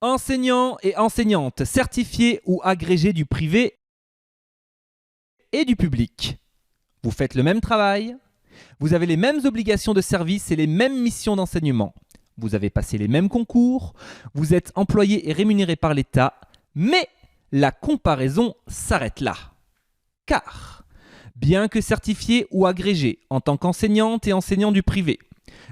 Enseignants et enseignantes certifiés ou agrégés du privé et du public. Vous faites le même travail, vous avez les mêmes obligations de service et les mêmes missions d'enseignement. Vous avez passé les mêmes concours, vous êtes employé et rémunéré par l'État, mais la comparaison s'arrête là. Car, bien que certifié ou agrégé en tant qu'enseignante et enseignant du privé,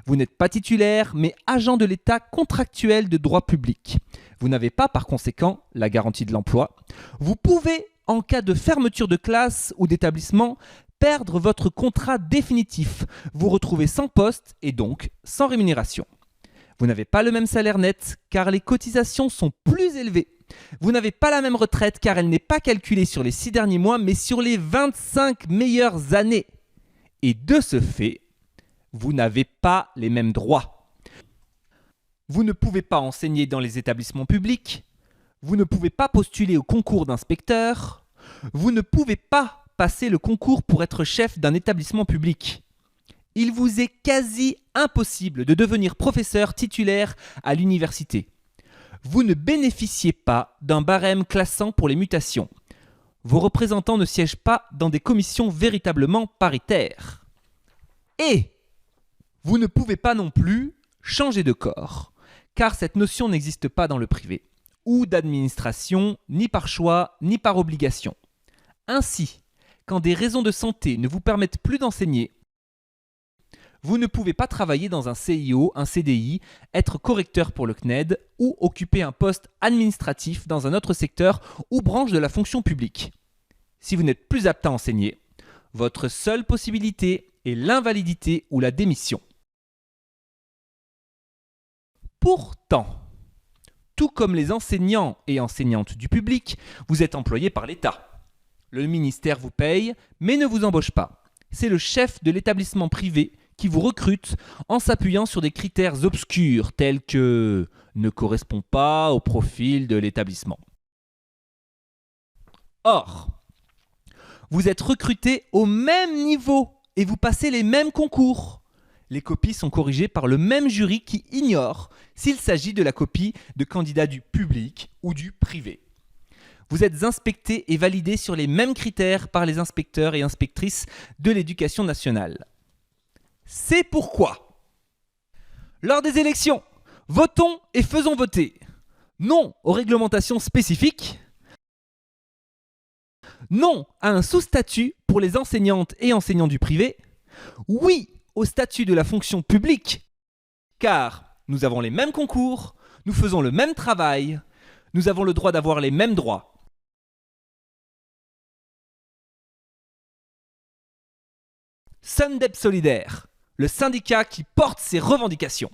vous n'êtes pas titulaire, mais agent de l'État contractuel de droit public. Vous n'avez pas, par conséquent, la garantie de l'emploi. Vous pouvez, en cas de fermeture de classe ou d'établissement, perdre votre contrat définitif, vous retrouver sans poste et donc sans rémunération. Vous n'avez pas le même salaire net car les cotisations sont plus élevées. Vous n'avez pas la même retraite car elle n'est pas calculée sur les 6 derniers mois mais sur les 25 meilleures années. Et de ce fait, vous n'avez pas les mêmes droits. Vous ne pouvez pas enseigner dans les établissements publics. Vous ne pouvez pas postuler au concours d'inspecteur. Vous ne pouvez pas passer le concours pour être chef d'un établissement public. Il vous est quasi impossible de devenir professeur titulaire à l'université. Vous ne bénéficiez pas d'un barème classant pour les mutations. Vos représentants ne siègent pas dans des commissions véritablement paritaires. Et vous ne pouvez pas non plus changer de corps, car cette notion n'existe pas dans le privé, ou d'administration, ni par choix, ni par obligation. Ainsi, quand des raisons de santé ne vous permettent plus d'enseigner, vous ne pouvez pas travailler dans un CIO, un CDI, être correcteur pour le CNED ou occuper un poste administratif dans un autre secteur ou branche de la fonction publique. Si vous n'êtes plus apte à enseigner, votre seule possibilité est l'invalidité ou la démission. Pourtant, tout comme les enseignants et enseignantes du public, vous êtes employé par l'État. Le ministère vous paye, mais ne vous embauche pas. C'est le chef de l'établissement privé qui vous recrute en s'appuyant sur des critères obscurs tels que ne correspond pas au profil de l'établissement. Or, vous êtes recruté au même niveau et vous passez les mêmes concours. Les copies sont corrigées par le même jury qui ignore s'il s'agit de la copie de candidats du public ou du privé. Vous êtes inspecté et validé sur les mêmes critères par les inspecteurs et inspectrices de l'éducation nationale. C'est pourquoi, lors des élections, votons et faisons voter. Non aux réglementations spécifiques. Non à un sous-statut pour les enseignantes et enseignants du privé. Oui au statut de la fonction publique, car nous avons les mêmes concours, nous faisons le même travail, nous avons le droit d'avoir les mêmes droits. Sundep Solidaire, le syndicat qui porte ses revendications.